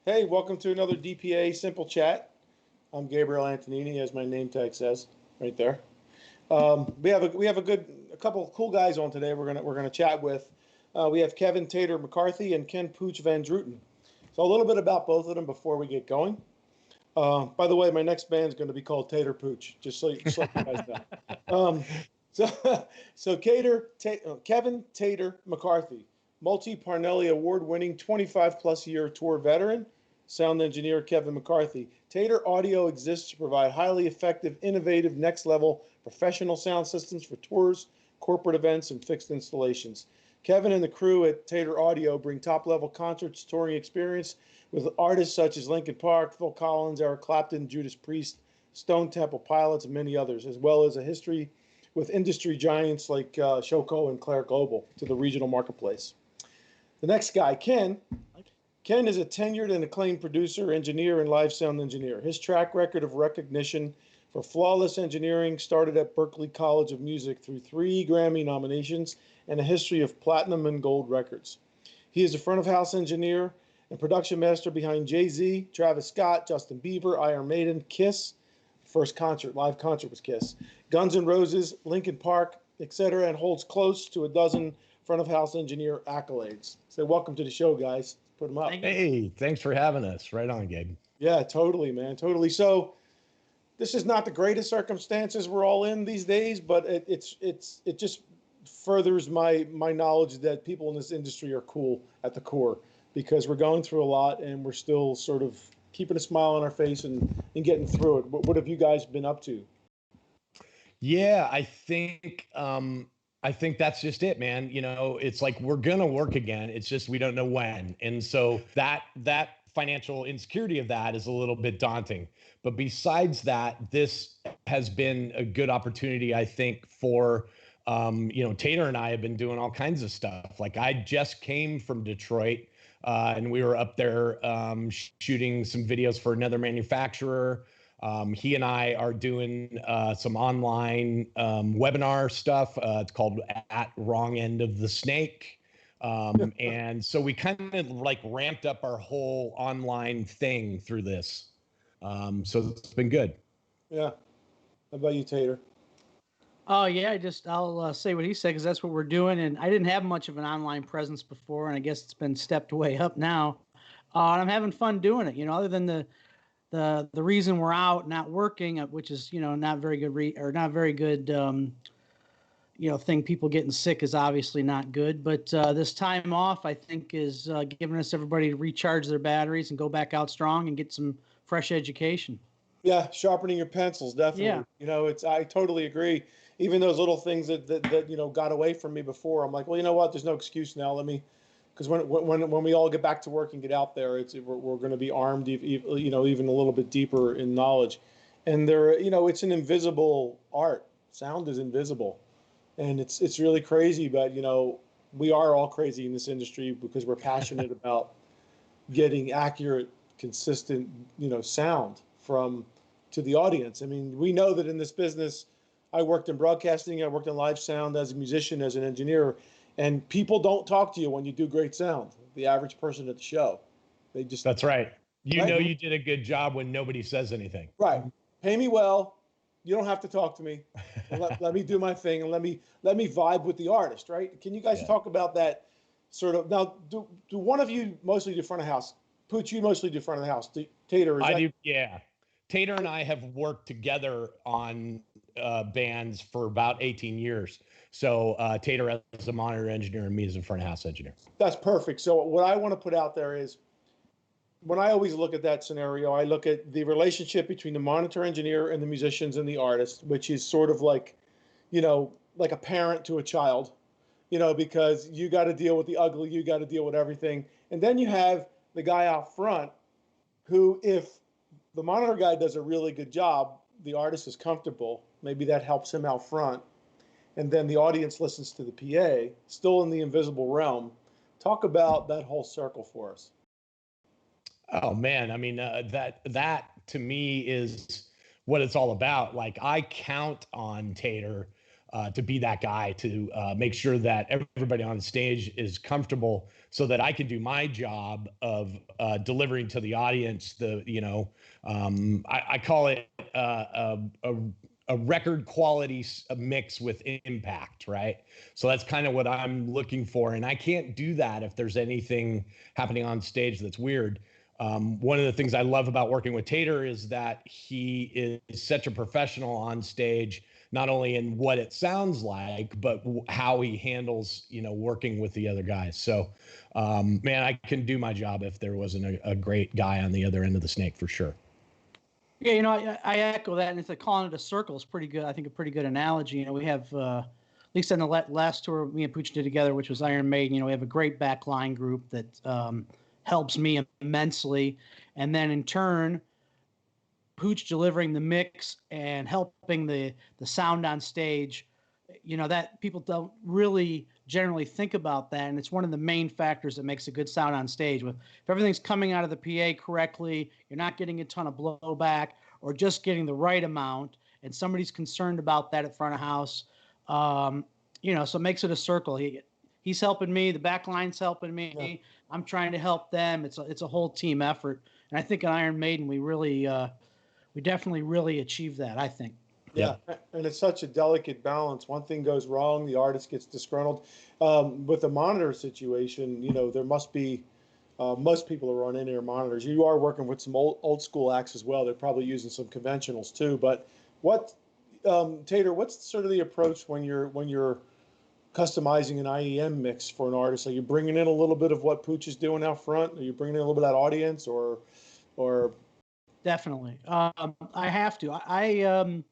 Hey, welcome to another DPA Simple Chat. I'm Gabriel Antonini, as my name tag says, right there. We have a couple of cool guys on today. We're gonna chat with. We have Kevin Tater McCarthy and Ken Pooch Van Druten. So a little bit about both of them before we get going. By the way, my next band is going to be called Tater Pooch, just like you guys know. Um, so, Kevin Tater McCarthy, multi-Parnelli award-winning 25-plus year tour veteran, sound engineer Kevin McCarthy. Tater Audio exists to provide highly effective, innovative, next-level professional sound systems for tours, corporate events, and fixed installations. Kevin and the crew at Tater Audio bring top-level concerts, touring experience with artists such as Linkin Park, Phil Collins, Eric Clapton, Judas Priest, Stone Temple Pilots, and many others, as well as a history with industry giants like Shoko and Claire Global to the regional marketplace. The next guy, Ken. Ken is a tenured and acclaimed producer, engineer, and live sound engineer. His track record of recognition for flawless engineering started at Berklee College of Music through 3 Grammy nominations and a history of platinum and gold records. He is a front of house engineer and production master behind Jay-Z, Travis Scott, Justin Bieber, Iron Maiden, Kiss. First live concert was Kiss, Guns N' Roses, Linkin Park, etc., and holds close to a dozen front of house engineer accolades. So welcome to the show, guys. Put them up. Hey, thanks for having us. Right on, Gabe. Yeah, totally, man. Totally. So this is not the greatest circumstances we're all in these days, but it just furthers my knowledge that people in this industry are cool at the core, because we're going through a lot and we're still sort of keeping a smile on our face and getting through it. What have you guys been up to? Yeah, I think that's just it, man. You know, it's like we're gonna work again. It's just we don't know when. And so that financial insecurity of that is a little bit daunting. But besides that, this has been a good opportunity, I think, for Tater and I have been doing all kinds of stuff. Like I just came from Detroit, and we were up there shooting some videos for another manufacturer. He and I are doing some online webinar stuff. It's called At Wrong End of the Snake. And so we kind of like ramped up our whole online thing through this. So it's been good. Yeah. How about you, Tater? Oh yeah, I'll say what he said, because that's what we're doing. And I didn't have much of an online presence before, and I guess it's been stepped way up now. And I'm having fun doing it. Other than the reason we're out not working, which is not very good not very good. Thing, people getting sick is obviously not good. But this time off, I think, is giving us everybody to recharge their batteries and go back out strong and get some fresh education. Yeah, sharpening your pencils, definitely. Yeah. I totally agree. Even those little things that got away from me before, I'm like, well, you know what? There's no excuse now. Because when we all get back to work and get out there, we're going to be armed, even a little bit deeper in knowledge. And it's an invisible art. Sound is invisible, and it's really crazy. But we are all crazy in this industry because we're passionate about getting accurate, consistent, sound to the audience. I mean, we know that in this business, I worked in broadcasting, I worked in live sound as a musician, as an engineer, and people don't talk to you when you do great sound. The average person at the show, they just. That's right. You did a good job when nobody says anything. Right. Pay me well. You don't have to talk to me. Let me do my thing, and let me vibe with the artist. Right? Can you guys talk about that sort of now? Do one of you mostly do front of house? Pooch, you mostly do front of the house. Tater, do. Yeah. Tater and I have worked together on bands for about 18 years. So Tater as a monitor engineer and me as a front of house engineer. That's perfect. So what I want to put out there is, when I always look at that scenario, I look at the relationship between the monitor engineer and the musicians and the artist, which is sort of like, like a parent to a child, because you got to deal with the ugly, you got to deal with everything. And then you have the guy out front who, if the monitor guy does a really good job, the artist is comfortable. Maybe that helps him out front. And then the audience listens to the PA, still in the invisible realm. Talk about that whole circle for us. Oh man, I mean, that to me is what it's all about. Like I count on Tater to be that guy to make sure that everybody on stage is comfortable so that I can do my job of delivering to the audience I call it a record quality mix with impact, right? So that's kind of what I'm looking for. And I can't do that if there's anything happening on stage that's weird. One of the things I love about working with Tater is that he is such a professional on stage, not only in what it sounds like, but how he handles, working with the other guys. So, man, I can do my job if there wasn't a great guy on the other end of the snake for sure. Yeah, I echo that, and it's like calling it a circle is pretty good. I think a pretty good analogy. We have, at least on the last tour me and Pooch did together, which was Iron Maiden, we have a great backline group that helps me immensely. And then in turn, Pooch delivering the mix and helping the sound on stage, that people don't really generally think about that. And it's one of the main factors that makes a good sound on stage. If everything's coming out of the PA correctly, you're not getting a ton of blowback or just getting the right amount, and somebody's concerned about that at front of house, so it makes it a circle. He's helping me, the back line's helping me. Yeah. I'm trying to help them. It's a whole team effort. And I think in Iron Maiden, we definitely really achieved that, I think. Yeah, and it's such a delicate balance. One thing goes wrong, the artist gets disgruntled. With the monitor situation, there must be, most people are on in-ear monitors. You are working with some old school acts as well. They're probably using some conventionals too. But Tater, what's sort of the approach when you're customizing an IEM mix for an artist? Are you bringing in a little bit of what Pooch is doing out front? Are you bringing in a little bit of that audience, or? Definitely. I have to.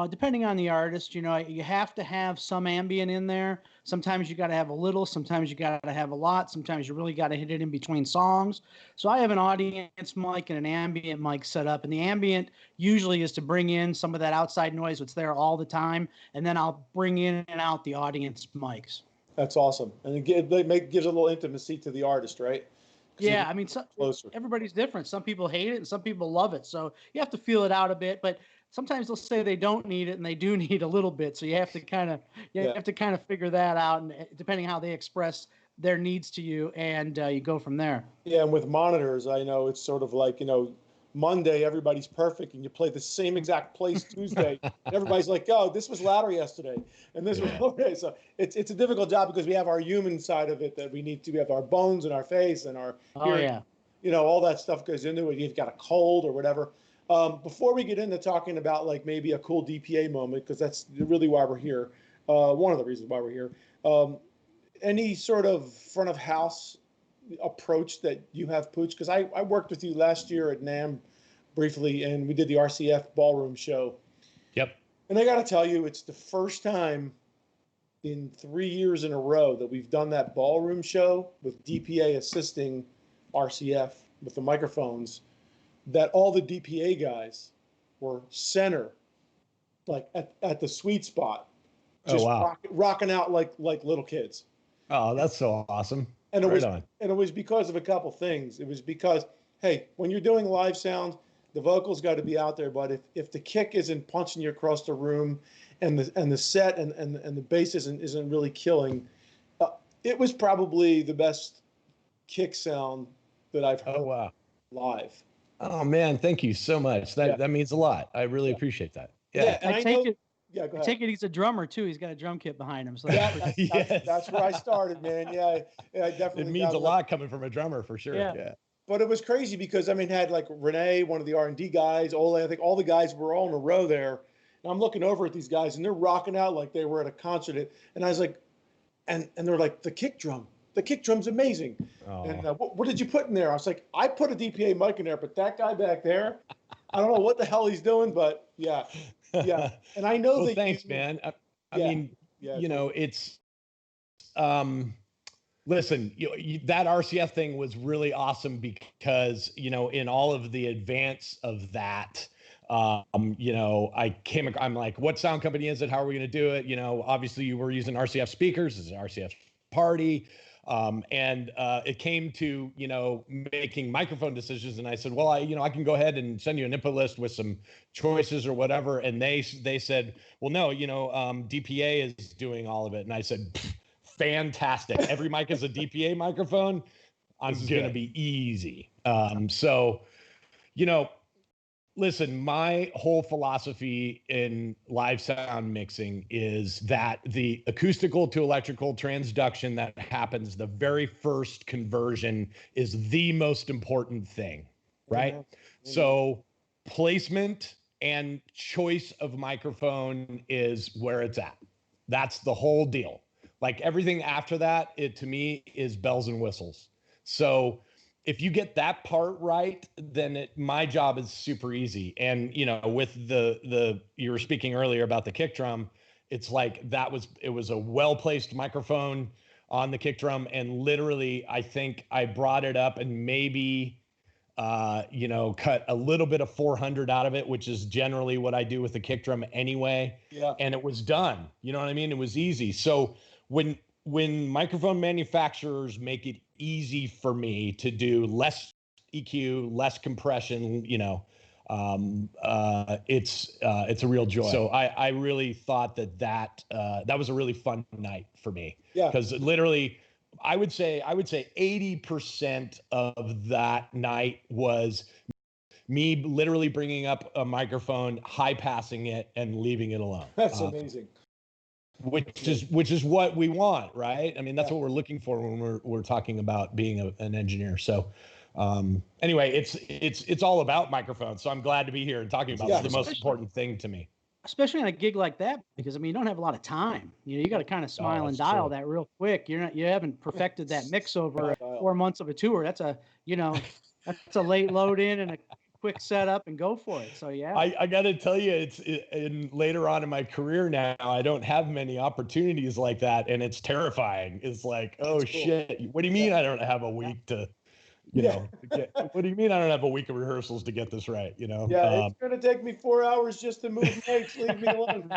Depending on the artist, you have to have some ambient in there. Sometimes you got to have a little, sometimes you got to have a lot. Sometimes you really got to hit it in between songs. So I have an audience mic and an ambient mic set up, and the ambient usually is to bring in some of that outside noise that's there all the time, and then I'll bring in and out the audience mics. That's awesome. And it gives a little intimacy to the artist, right? Yeah, I mean, everybody's different. Some people hate it and some people love it. So you have to feel it out a bit, but sometimes they'll say they don't need it and they do need a little bit. So you have to kind of figure that out, and depending how they express their needs to you, and you go from there. Yeah, and with monitors, I know it's sort of like, Monday everybody's perfect and you play the same exact place Tuesday. Everybody's like, oh, this was louder yesterday and this was okay. So it's a difficult job because we have our human side of it that we need to. We have our bones in our face and our hearing. All that stuff goes into it. You've got a cold or whatever. Before we get into talking about like maybe a cool DPA moment, because that's really why we're here, one of the reasons why we're here, any sort of front of house approach that you have, Pooch? Because I worked with you last year at NAMM briefly, and we did the RCF Ballroom Show. Yep. And I got to tell you, it's the first time in 3 years in a row that we've done that ballroom show with DPA assisting RCF with the microphones, that all the DPA guys were center, like at the sweet spot, just rocking out like little kids. Oh, that's so awesome. And it was because of a couple things. It was because, hey, when you're doing live sound, the vocals got to be out there. But if the kick isn't punching you across the room, and the set and the bass isn't really killing, it was probably the best kick sound that I've heard live. Oh man, thank you so much. That means a lot. I really appreciate that. Yeah, and I take it. I take it he's a drummer too. He's got a drum kit behind him. So that's where I started, man. Yeah, I definitely. It means a lot coming from a drummer for sure. Yeah. But it was crazy because had like Renee, one of the R&D guys, Ole, I think all the guys were all in a row there. And I'm looking over at these guys and they're rocking out like they were at a concert. And I was like, and they're like, the kick drum's amazing. Oh. And what did you put in there? I was like, I put a DPA mic in there, but that guy back there, I don't know what the hell he's doing, but yeah. And I know thanks, man. I mean, it's, listen, that RCF thing was really awesome because, in all of the advance of that, I'm like, what sound company is it? How are we going to do it? Obviously you were using RCF speakers. This is an RCF party. And it came to, making microphone decisions. And I said, well, I can go ahead and send you an input list with some choices or whatever. And they said, well, no, DPA is doing all of it. And I said, fantastic. Every mic is a DPA microphone. This is going to be easy. Listen, my whole philosophy in live sound mixing is that the acoustical to electrical transduction that happens, the very first conversion, is the most important thing, right? Mm-hmm. So placement and choice of microphone is where it's at. That's the whole deal. Like everything after that, to me is bells and whistles. So if you get that part right, then my job is super easy. And, with you were speaking earlier about the kick drum, it's like it was a well-placed microphone on the kick drum. And literally, I think I brought it up and maybe, cut a little bit of 400 out of it, which is generally what I do with the kick drum anyway. Yeah. And it was done. You know what I mean? It was easy. So when microphone manufacturers make it easy for me to do less EQ, less compression, it's a real joy. So I really thought that was a really fun night for me. Yeah. Because literally, I would say 80% of that night was me literally bringing up a microphone, high passing it, and leaving it alone. That's amazing. Which is what we want, right? I mean, that's what we're looking for when we're talking about being an engineer. So anyway, it's all about microphones. So I'm glad to be here and talking about it. It's the most important thing to me. Especially on a gig like that, because you don't have a lot of time. You got to kind of smile and dial that real quick. You haven't perfected that mix over 4 months of a tour. That's a late load in and a quick setup and go for it. So yeah, I got to tell you, later on in my career now, I don't have many opportunities like that, and it's terrifying. It's like, shit, what do you mean I don't have a week to, what do you mean I don't have a week of rehearsals to get this right? Yeah, it's gonna take me 4 hours just to move mics. Leave me alone.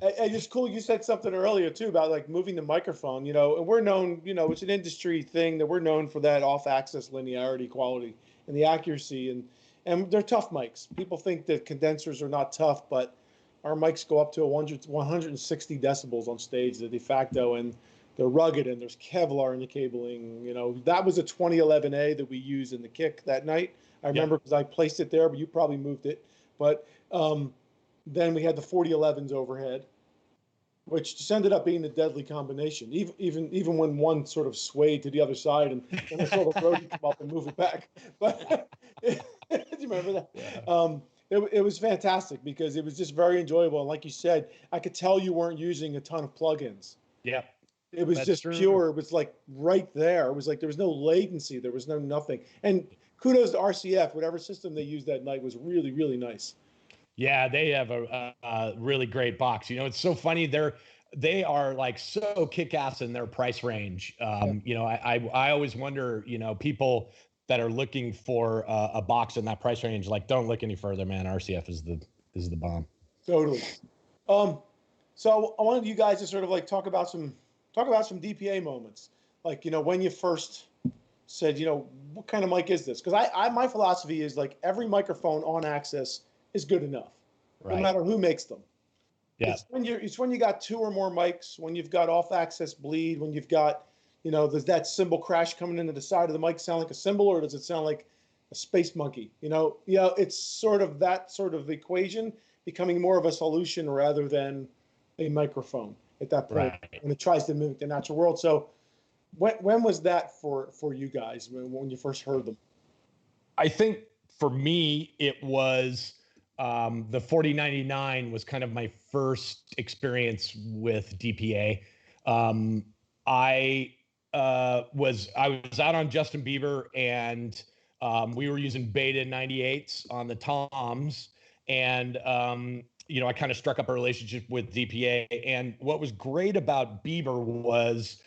It's cool. You said something earlier too about like moving the microphone. And we're known. It's an industry thing that we're known for that off-axis linearity quality and the accuracy, and they're tough mics. People think that condensers are not tough, but our mics go up to 160 decibels on stage, the de facto, and they're rugged, and there's Kevlar in the cabling. That was a 2011A that we used in the kick that night. I remember because I placed it there, but you probably moved it. But then we had the 4011s overhead, which just ended up being a deadly combination. Even when one sort of swayed to the other side, and I saw the roadie come up and move it back. But do you remember that? Yeah. It was fantastic because it was just very enjoyable. And like you said, I could tell you weren't using a ton of plugins. Yeah. It was just pure. It was like right there. It was like there was no latency. There was nothing. And kudos to RCF. Whatever system they used that night was really, really nice. Yeah, they have a really great box. It's so funny. They are like so kick-ass in their price range. I always wonder, people that are looking for a box in that price range, like, don't look any further, man. RCF is the bomb. Totally. So I wanted you guys to sort of like talk about some DPA moments, like when you first said, what kind of mic is this? Because my philosophy is like every microphone on Access is good enough, no matter who makes them. Yeah. It's when you got two or more mics, when you've got off-axis bleed, when you've got, there's that cymbal crash coming into the side of the mic sound like a cymbal, or does it sound like a space monkey? It's sort of that sort of equation becoming more of a solution rather than a microphone at that point when it tries to mimic the natural world. So when was that for you guys when you first heard them? I think for me, it was the 4099 was kind of my first experience with DPA. I was out on Justin Bieber, and we were using Beta 98s on the toms, and I kind of struck up a relationship with DPA. And what was great about Bieber was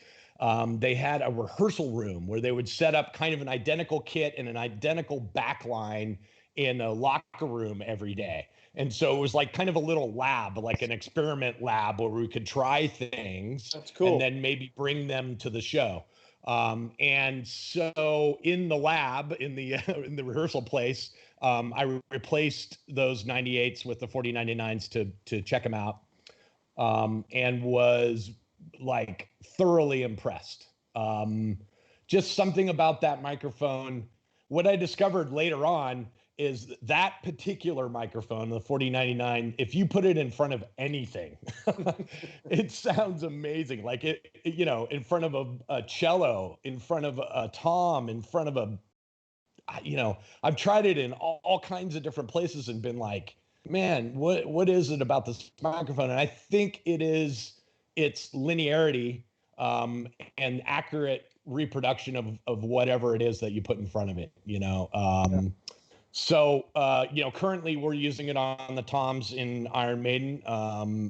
they had a rehearsal room where they would set up kind of an identical kit and an identical backline in a locker room every day. And so it was like kind of a little lab, like an experiment lab where we could try things. That's cool. And then maybe bring them to the show. And so in the lab, in the in the rehearsal place, I replaced those 98s with the 4099s to check them out, and was like thoroughly impressed. Just something about that microphone. What I discovered later on is that particular microphone, the 4099, if you put it in front of anything, it sounds amazing. Like it, you know, in front of a cello, in front of a tom, in front of a, you know, I've tried it in all kinds of different places and been like, man, what is it about this microphone? And I think it is its linearity, and accurate reproduction of whatever it is that you put in front of it, you know. So, you know, currently we're using it on the toms in Iron Maiden,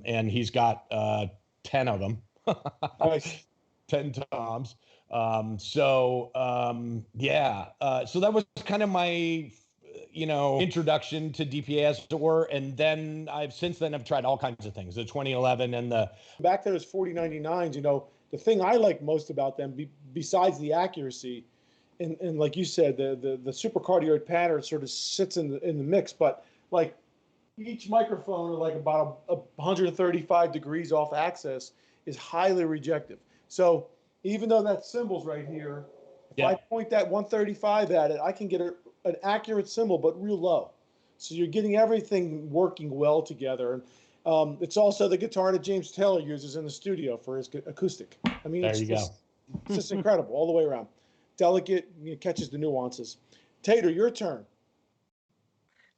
and he's got 10 of them. Nice. 10 toms. So that was kind of my, you know, introduction to DPA, as it were. And then since then I've tried all kinds of things, the 2011 and the... Back to those 4099s, you know, the thing I like most about them, besides the accuracy, and like you said, the supercardioid pattern sort of sits in the mix, but like each microphone, like about 135 degrees off axis, is highly rejective. So even though that cymbal's right here, if I point that 135 at it, I can get an accurate cymbal, but real low. So you're getting everything working well together. And it's also the guitar that James Taylor uses in the studio for his acoustic. I mean, it's just incredible all the way around. Delicate, catches the nuances. Tater, your turn.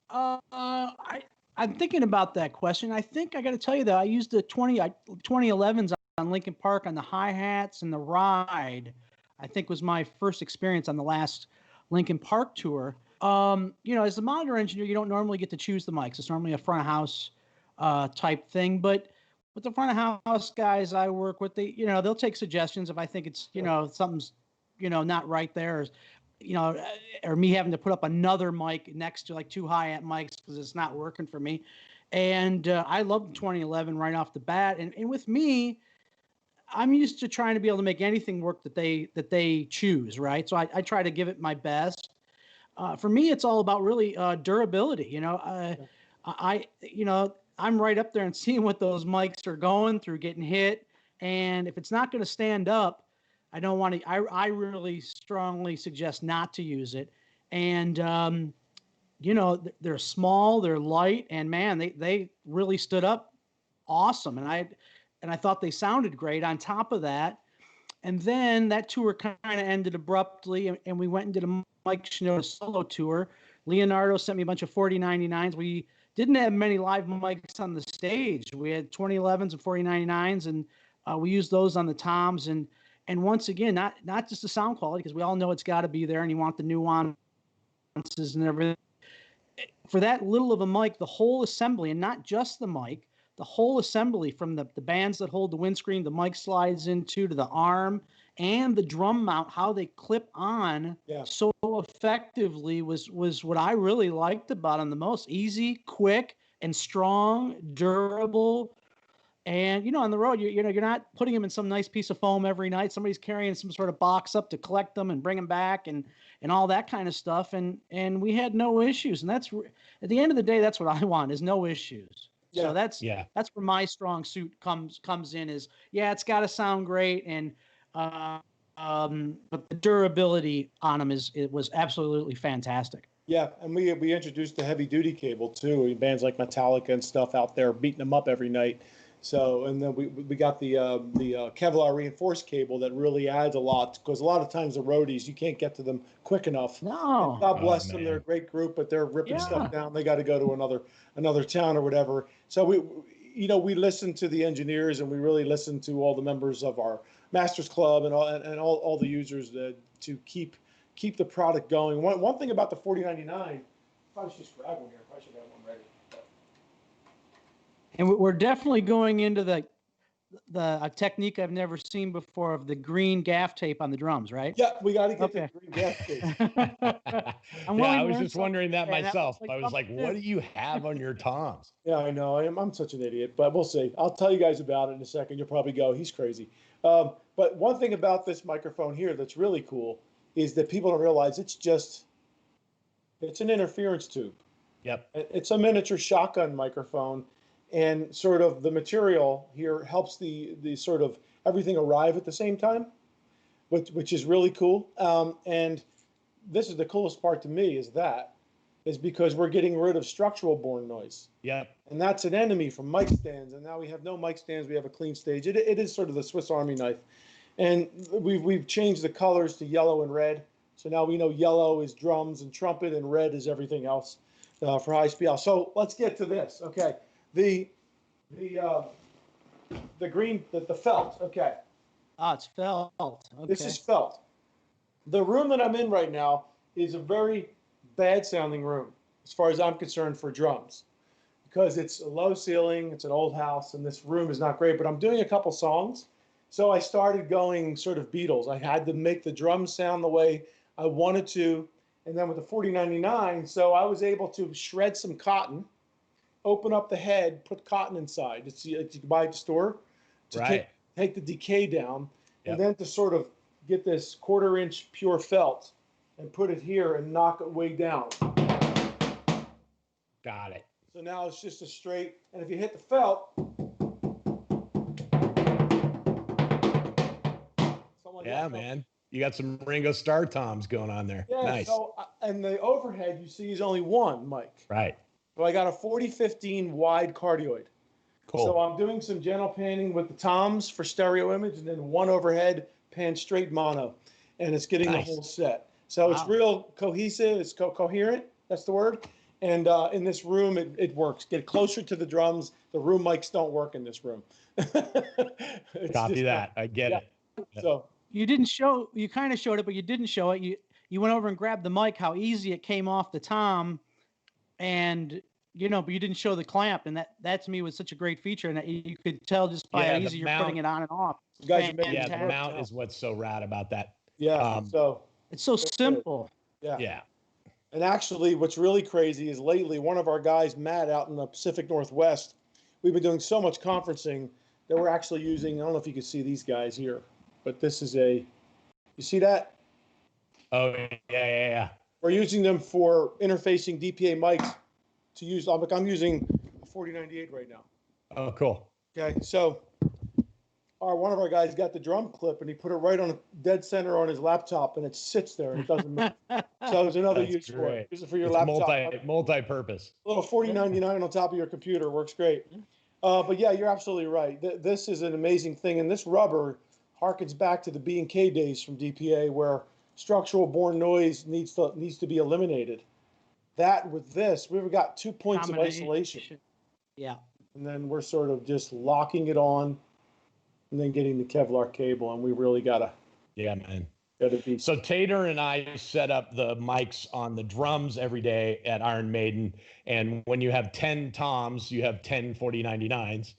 I'm thinking about that question. I think I got to tell you that I used the 2011s on Linkin Park on the hi-hats and the ride. I think was my first experience on the last Linkin Park tour. You know, as a monitor engineer, you don't normally get to choose the mics. It's normally a front of house type thing. But with the front of house guys I work with, they'll take suggestions if I think it's, something's, not right there, or me having to put up another mic next to like two hi-hat mics because it's not working for me. And I love the 2011 right off the bat. And with me, I'm used to trying to be able to make anything work that they choose, right? So I try to give it my best. For me, it's all about really durability. I'm right up there and seeing what those mics are going through, getting hit. And if it's not going to stand up, I don't want to. I really strongly suggest not to use it. And they're small, they're light, and man, they really stood up awesome. And I thought they sounded great on top of that. And then that tour kind of ended abruptly, and we went and did a Mike Shinoda solo tour. Leonardo sent me a bunch of 4099s. We didn't have many live mics on the stage. We had 2011s and 4099s, and we used those on the toms. And once again, not just the sound quality, because we all know it's got to be there, and you want the nuances and everything. For that little of a mic, the whole assembly, and not just the mic, the whole assembly from the bands that hold the windscreen, the mic slides into, to the arm, and the drum mount, how they clip on so effectively was what I really liked about them the most. Easy, quick, and strong, durable. And, on the road, you're not putting them in some nice piece of foam every night. Somebody's carrying some sort of box up to collect them and bring them back and all that kind of stuff. And we had no issues. And that's, at the end of the day, that's what I want, is no issues. Yeah. So that's where my strong suit comes in is, it's got to sound great. And, but the durability on them was absolutely fantastic. Yeah, and we introduced the heavy duty cable too. Bands like Metallica and stuff out there beating them up every night. So, and then we got the Kevlar reinforced cable that really adds a lot, because a lot of times the roadies, you can't get to them quick enough. No. And God bless them; they're a great group, but they're ripping stuff down. They got to go to another town or whatever. So we listen to the engineers, and we really listen to all the members of our Masters Club and all the users to keep the product going. One thing about the 4099, probably should just grab one here. Probably should have one ready. And we're definitely going into a technique I've never seen before of the green gaff tape on the drums, right? Yeah, we got to get Okay. the green gas station. I'm Yeah, willing I to was learn just wondering that something today, and myself. looks I was like, something what new. do you have on your toms? Yeah, I know. I'm such an idiot, but we'll see. I'll tell you guys about it in a second. You'll probably go, he's crazy. But one thing about this microphone here that's really cool is that people don't realize it's an interference tube. Yep. It's a miniature shotgun microphone, and sort of the material here helps the sort of everything arrive at the same time, which is really cool. And this is the coolest part to me is because we're getting rid of structural borne noise. Yep. And that's an enemy from mic stands. And now we have no mic stands. We have a clean stage. It is sort of the Swiss Army knife. And we've changed the colors to yellow and red. So now we know yellow is drums and trumpet, and red is everything else for high speed. So let's get to this. Okay, the green, the felt. Okay, It's felt. Okay. this is felt. The room that I'm in right now is a very bad sounding room, as far as I'm concerned, for drums, because it's a low ceiling, it's an old house, and this room is not great. But I'm doing a couple songs, so I started going sort of Beatles. I had to make the drums sound the way I wanted to, and then with the 4099, so I was able to shred some cotton, open up the head, put cotton inside. It's you can buy at the store to Right. take the decay down, Yep. and then to sort of get this 1/4 inch pure felt and put it here and knock it way down. Got it. So now it's just a straight, and if you hit the felt, something like Yeah, that. man. You got some Ringo Starr toms going on there. Yeah, Nice. so, and the overhead you see is only one mic. Right. So I got a 4015 wide cardioid. Cool. So I'm doing some gentle panning with the toms for stereo image, and then one overhead pan straight mono, and it's getting Nice. the whole set. So it's Wow. real cohesive. It's coherent. That's the word. And in this room, it works. Get closer to the drums. The room mics don't work in this room. It's Copy just that. I get yeah. it. not- So You didn't show. You kind of showed it, but you didn't show it. You went over and grabbed the mic. How easy it came off the tom, and but you didn't show the clamp, and that to me was such a great feature, and that you could tell just by Yeah, how the easy you're mount- putting it on and off. you guys are making Yeah, it the work mount now. is what's so rad about that. Yeah. So It's so That's good. simple. yeah. Yeah. And actually, what's really crazy is lately, one of our guys, Matt, out in the Pacific Northwest, we've been doing so much conferencing that we're actually using, I don't know if you can see these guys here, but this is you see that? Oh, yeah. We're using them for interfacing DPA mics to use. I'm using a 4098 right now. Oh, cool. Okay, so one of our guys got the drum clip and he put it right on dead center on his laptop, and it sits there and it doesn't move. So there's another That's use for great. it. Use it for your It's laptop. multi-purpose. A little 4099 on top of your computer works great. But yeah, you're absolutely right. This is an amazing thing, and this rubber harkens back to the B&K days from DPA, where structural borne noise needs to be eliminated. That with this, we've got 2 points of isolation, Yeah. and then we're sort of just locking it on, and then getting the Kevlar cable, and we really gotta Yeah, man. be. So Tater and I set up the mics on the drums every day at Iron Maiden. And when you have 10 toms, you have 10 4099s.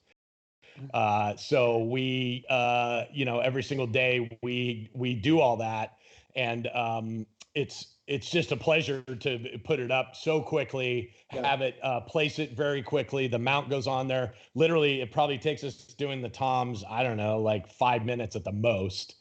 So we, every single day we do all that. And it's just a pleasure to put it up so quickly, have it place it very quickly. The mount goes on there. Literally, it probably takes us doing the toms, I don't know, like 5 minutes at the most.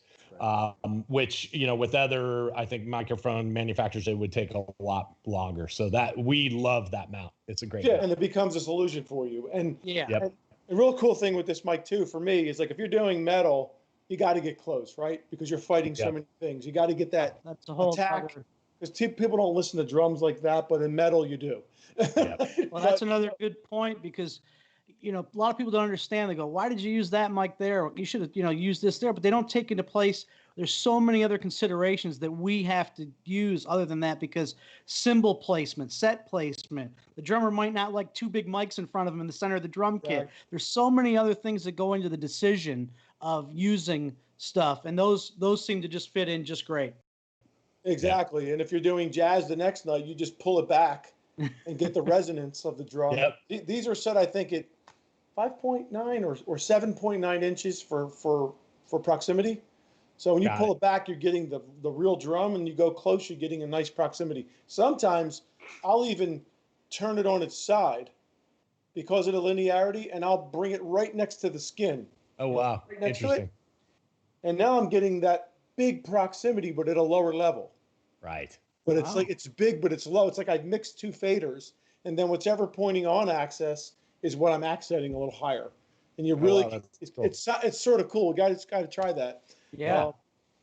Which, with other, I think, microphone manufacturers, it would take a lot longer. So that we love that mount. It's a great mount. And it becomes a solution for you. And Yeah. Yep. and the real cool thing with this mic too, for me, is like if you're doing metal, you got to get close, right? Because you're fighting so Yep. many things. You got to get that That's a whole attack. other- Because people don't listen to drums like that, but in metal you do. Well, that's another good point, because a lot of people don't understand. They go, "Why did you use that mic there? You should have, used this there." But they don't take into place. There's so many other considerations that we have to use other than that, because cymbal placement, set placement. The drummer might not like 2 big mics in front of him in the center of the drum kit. Right. There's so many other things that go into the decision of using stuff, and those seem to just fit in just great. Exactly. And if you're doing jazz the next night, you just pull it back and get the resonance of the drum. Yep. These are set, I think, at 5.9 or 7.9 inches for proximity. So when you Got pull it. it back, you're getting the real drum, and you go close, you're getting a nice proximity. Sometimes I'll even turn it on its side because of the linearity, and I'll bring it right next to the skin, Oh, wow. right next to Interesting. it. And now I'm getting that big proximity, but at a lower level. Right. But it's Wow. like it's big, but it's low. It's like I mixed two faders, and then whichever pointing on axis is what I'm accenting a little higher. And you Oh, really, wow, that's it's, cool. it's sort of cool. Guys, got to try that. Yeah.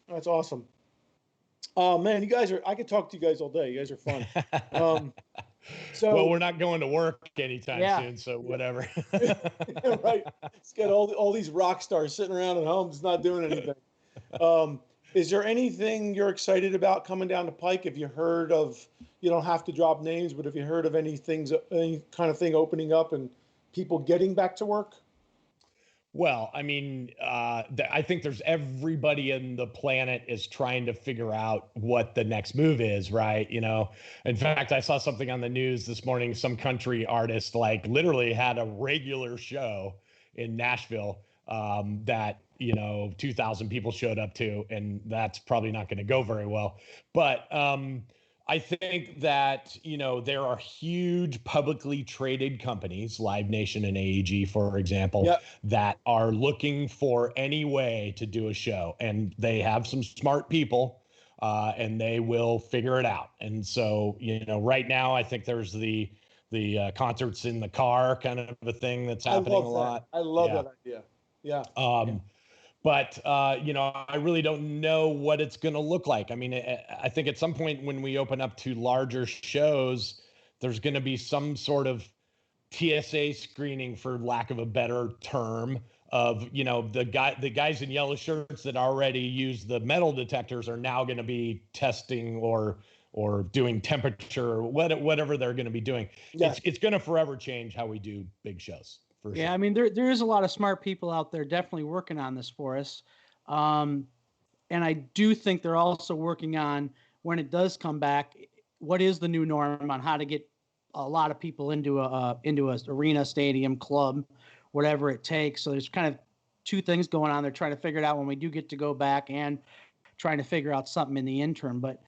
That's awesome. Oh man, you guys I could talk to you guys all day. You guys are fun. So Well, we're not going to work anytime Yeah. soon, so whatever. right, it's got all these rock stars sitting around at home, just not doing anything. Is there anything you're excited about coming down the pike? Have you heard of? You don't have to drop names, but have you heard of any kind of thing opening up and people getting back to work? Well, I mean, I think there's everybody in the planet is trying to figure out what the next move is, right? In fact, I saw something on the news this morning. Some country artist like literally had a regular show in Nashville that 2,000 people showed up to, and that's probably not going to go very well. But I think that, there are huge publicly traded companies, Live Nation and AEG, for example, Yep. that are looking for any way to do a show. And they have some smart people, and they will figure it out. And so, right now, I think there's the concerts in the car kind of a thing that's happening a lot. I love Yeah. that idea. Yeah. But I really don't know what it's going to look like. I mean, I think at some point when we open up to larger shows, there's going to be some sort of TSA screening, for lack of a better term, of the guys in yellow shirts that already use the metal detectors are now going to be testing or doing temperature or whatever they're going to be doing. Yeah. It's going to forever change how we do big shows. Yeah, I mean, there is a lot of smart people out there definitely working on this for us. And I do think they're also working on, when it does come back, what is the new norm on how to get a lot of people into a arena, stadium, club, whatever it takes. So there's kind of two things going on. They're trying to figure it out when we do get to go back, and trying to figure out something in the interim. But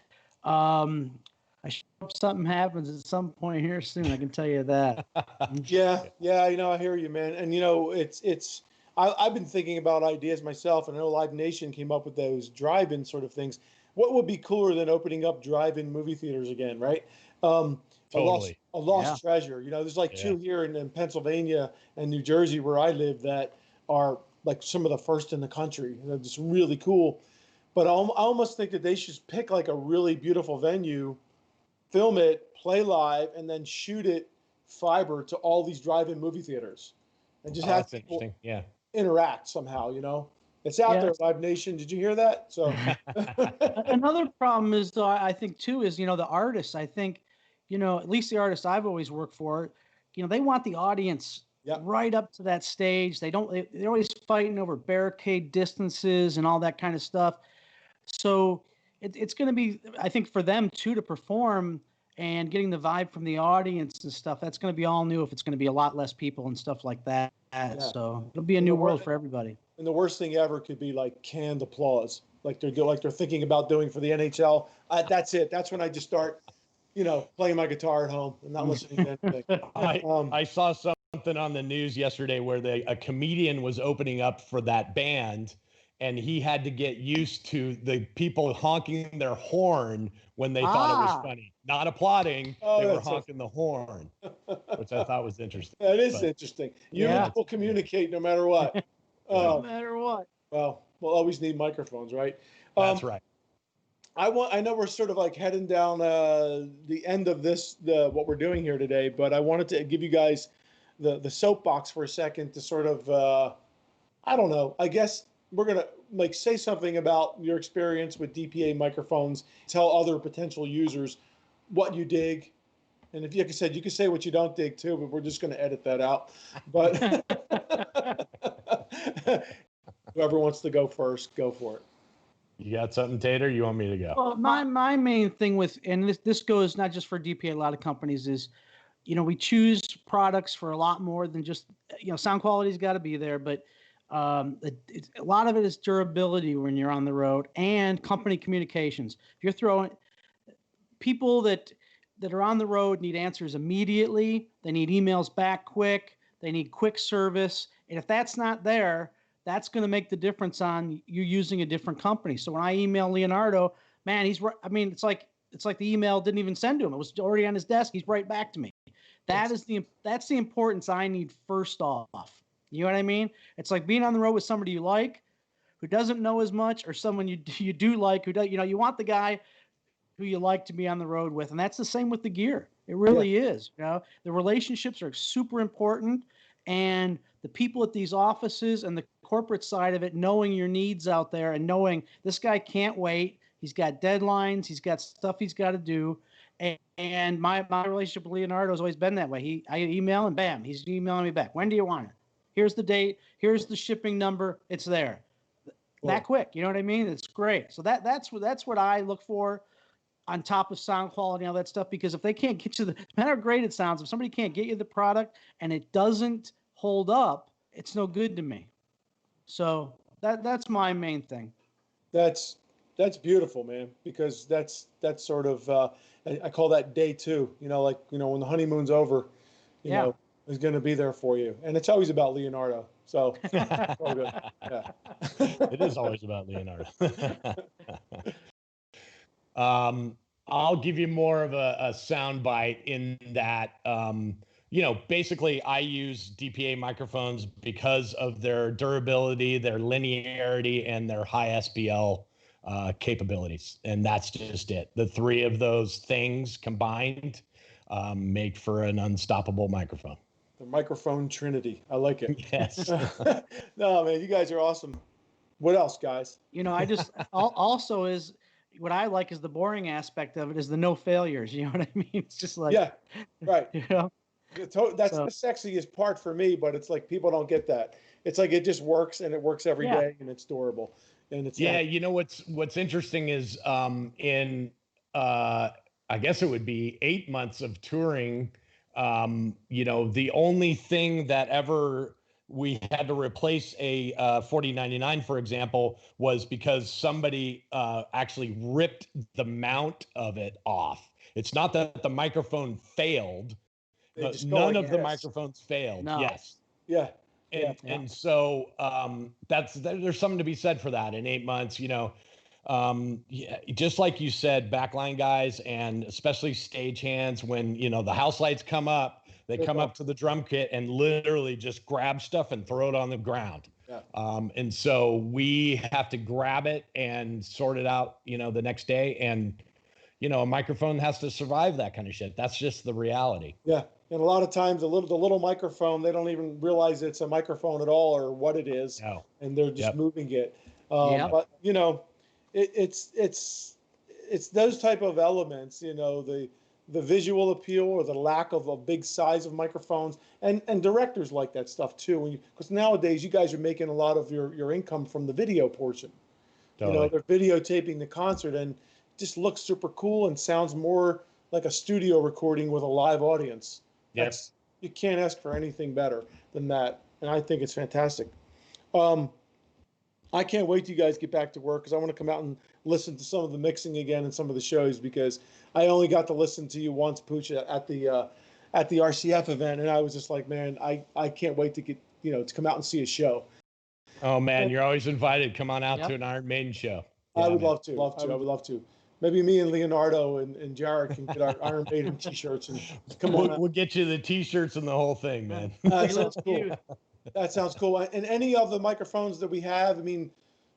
I hope something happens at some point here soon. I can tell you that. Yeah, I hear you, man. And I've been thinking about ideas myself, and I know Live Nation came up with those drive-in sort of things. What would be cooler than opening up drive-in movie theaters again, right? Totally. A lost treasure. There's like two here in Pennsylvania and New Jersey where I live that are like some of the first in the country. They're just really cool. But I almost think that they should pick like a really beautiful venue, film it, play live, and then shoot it fiber to all these drive-in movie theaters, and just have people interact somehow. It's out there, Live Nation. Did you hear that? So another problem is, though, I think too, is the artists. I think at least the artists I've always worked for, they want the audience right up to that stage. They're always fighting over barricade distances and all that kind of stuff. So it's going to be, I think, for them too, to perform and getting the vibe from the audience and stuff. That's going to be all new if it's going to be a lot less people and stuff like that. Yeah. So it'll be a new world for everybody. And the worst thing ever could be like canned applause, like they're thinking about doing for the NHL. That's it. That's when I just start, playing my guitar at home and not listening to anything. I saw something on the news yesterday where a comedian was opening up for that band, and he had to get used to the people honking their horn when they thought it was funny, not applauding. They were honking the horn, which I thought was interesting. That is interesting. Humans will communicate no matter what. No matter what. Well, we'll always need microphones, right? That's right. I know we're sort of like heading down the end of what we're doing here today, but I wanted to give you guys the soapbox for a second to sort of, I don't know, I guess we're going to say something about your experience with DPA microphones, tell other potential users what you dig. And if, like I said, you can say what you don't dig too, but we're just going to edit that out. But whoever wants to go first, go for it. You got something, Tater? You want me to go? Well, my main thing with, and this goes not just for DPA, a lot of companies, is, we choose products for a lot more than just, sound quality's got to be there, but a lot of it is durability when you're on the road and company communications. If you're throwing people that are on the road need answers immediately, they need emails back quick, they need quick service. And if that's not there, that's going to make the difference on you using a different company. So when I email Leonardo, man, it's like the email didn't even send to him. It was already on his desk. He's right back to me. That's the importance I need first off. You know what I mean? It's like being on the road with somebody you like, who doesn't know as much, or someone you do like, who does, you want the guy who you like to be on the road with. And that's the same with the gear. It really is. The relationships are super important, and the people at these offices and the corporate side of it, knowing your needs out there and knowing this guy can't wait. He's got deadlines. He's got stuff he's got to do. And my relationship with Leonardo has always been that way. I email and bam, he's emailing me back. When do you want it? Here's the date. Here's the shipping number. It's there. Cool. That quick. You know what I mean? It's great. So that's what I look for on top of sound quality and all that stuff, because if they can't get you no matter how great it sounds, if somebody can't get you the product and it doesn't hold up, it's no good to me. So that's my main thing. That's beautiful, man, because that's sort of I call that day two. When the honeymoon's over, you know, is going to be there for you, and it's always about Leonardo. So it's all good. Yeah. It is always about Leonardo. I'll give you more of a sound bite in that. Basically, I use DPA microphones because of their durability, their linearity, and their high SPL capabilities. And that's just it. The three of those things combined make for an unstoppable microphone. The microphone trinity. I like it. Yes. No, man, you guys are awesome. What else, guys? I just also is what I like is the boring aspect of it is the no failures. You know what I mean? It's just like, yeah, right. That's the sexiest part for me, but it's like people don't get that. It's like it just works, and it works every day, and it's durable. And it's what's interesting is in I guess it would be 8 months of touring. The only thing that ever we had to replace a 4099, for example, was because somebody actually ripped the mount of it off. It's not that the microphone failed. None of the microphones failed. No. Yes. Yeah. And so there's something to be said for that in 8 months, just like you said, backline guys, and especially stagehands, when, the house lights come up, they come up to the drum kit and literally just grab stuff and throw it on the ground. Yeah. And so we have to grab it and sort it out, the next day. And, a microphone has to survive that kind of shit. That's just the reality. Yeah. And a lot of times the little microphone, they don't even realize it's a microphone at all or what it is. No. And they're just moving it. But, it's those type of elements, the visual appeal or the lack of a big size of microphones, and directors like that stuff too. Because nowadays you guys are making a lot of your income from the video portion. Totally. They're videotaping the concert, and it just looks super cool and sounds more like a studio recording with a live audience. Yes. You can't ask for anything better than that, and I think it's fantastic. I can't wait till you guys get back to work, because I want to come out and listen to some of the mixing again and some of the shows, because I only got to listen to you once, Pooch, at the RCF event, and I was just like, man, I can't wait to get to come out and see a show. Oh man, you're always invited. Come on out to an Iron Maiden show. I would love to. I would love to. Maybe me and Leonardo and Jared can get our Iron Maiden T-shirts and come on. We'll get you the T-shirts and the whole thing, man. That sounds cool. That sounds cool. And any of the microphones that we have, I mean,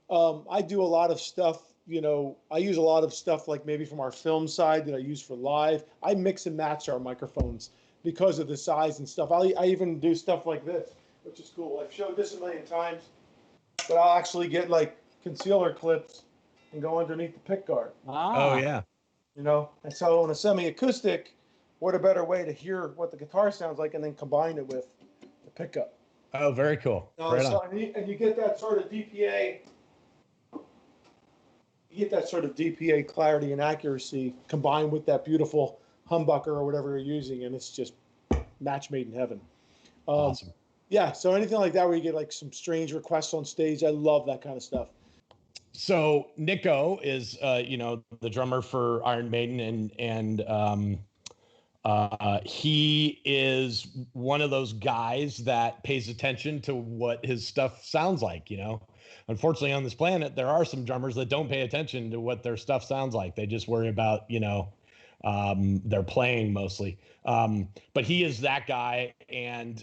I do a lot of stuff. I use a lot of stuff like maybe from our film side that I use for live. I mix and match our microphones because of the size and stuff. I even do stuff like this, which is cool. I've showed this a million times, but I'll actually get like concealer clips and go underneath the pick guard. Oh yeah. And so on a semi-acoustic, what a better way to hear what the guitar sounds like and then combine it with the pickup. Oh, very cool. And you get that sort of DPA. You get that sort of DPA clarity and accuracy combined with that beautiful humbucker or whatever you're using, and it's just match made in heaven. Awesome. Yeah. So anything like that where you get like some strange requests on stage, I love that kind of stuff. So Nico is, the drummer for Iron Maiden, and he is one of those guys that pays attention to what his stuff sounds like. Unfortunately, on this planet, there are some drummers that don't pay attention to what their stuff sounds like. They just worry about, their playing mostly. But he is that guy, and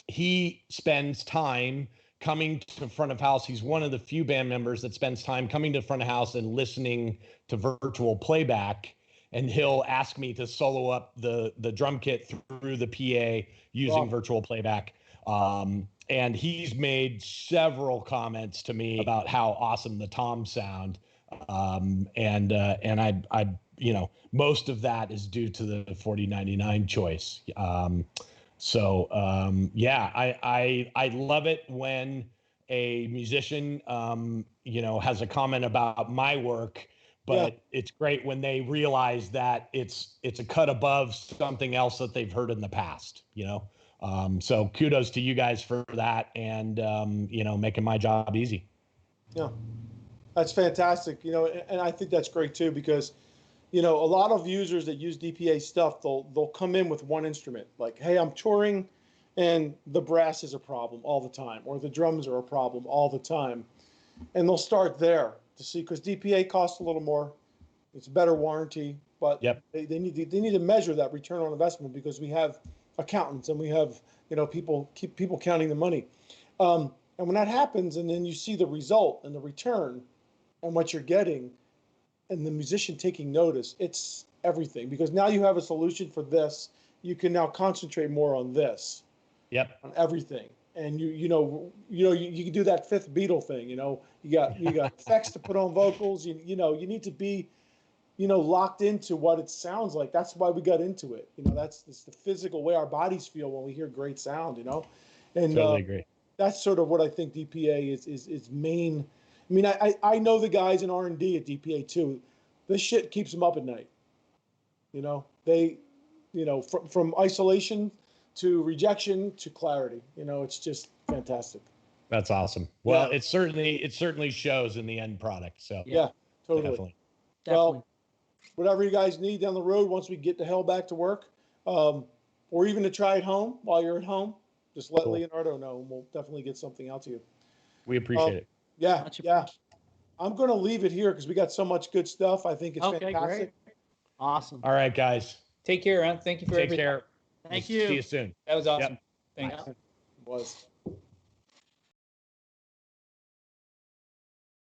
he spends time coming to front of house. He's one of the few band members that spends time coming to front of house and listening to virtual playback. And he'll ask me to solo up the drum kit through the PA using virtual playback. And he's made several comments to me about how awesome the toms sound. And I most of that is due to the 4099 choice. I love it when a musician, has a comment about my work, but it's great when they realize that it's a cut above something else that they've heard in the past, so kudos to you guys for that, and, making my job easy. Yeah, that's fantastic. And I think that's great too, because a lot of users that use DPA stuff, they'll come in with one instrument, like, hey, I'm touring and the brass is a problem all the time, or the drums are a problem all the time. And they'll start there to see, because DPA costs a little more, it's a better warranty, but they need to measure that return on investment, because we have accountants and we have, people counting the money. And when that happens, and then you see the result and the return and what you're getting, and the musician taking notice, it's everything, because now you have a solution for this. You can now concentrate more on this. On everything. And you can do that fifth Beatle thing. You got effects to put on vocals. You need to be, locked into what it sounds like. That's why we got into it. That's the physical way our bodies feel when we hear great sound. And totally agree. That's sort of what I think DPA is main. I mean, I know the guys in R&D at DPA too. This shit keeps them up at night. They, from isolation to rejection to clarity. It's just fantastic. That's awesome. Well, it certainly shows in the end product. So yeah, totally. Definitely. Well, whatever you guys need down the road, once we get the hell back to work, or even to try it home while you're at home, just let Leonardo know, and we'll definitely get something out to you. We appreciate it. Yeah. I'm going to leave it here because we got so much good stuff. I think it's fantastic. Great. Awesome. All right, guys. Take care, man. Thank you for everything. Take care. Thank you. See you soon. That was awesome. Yep. Thanks. It was.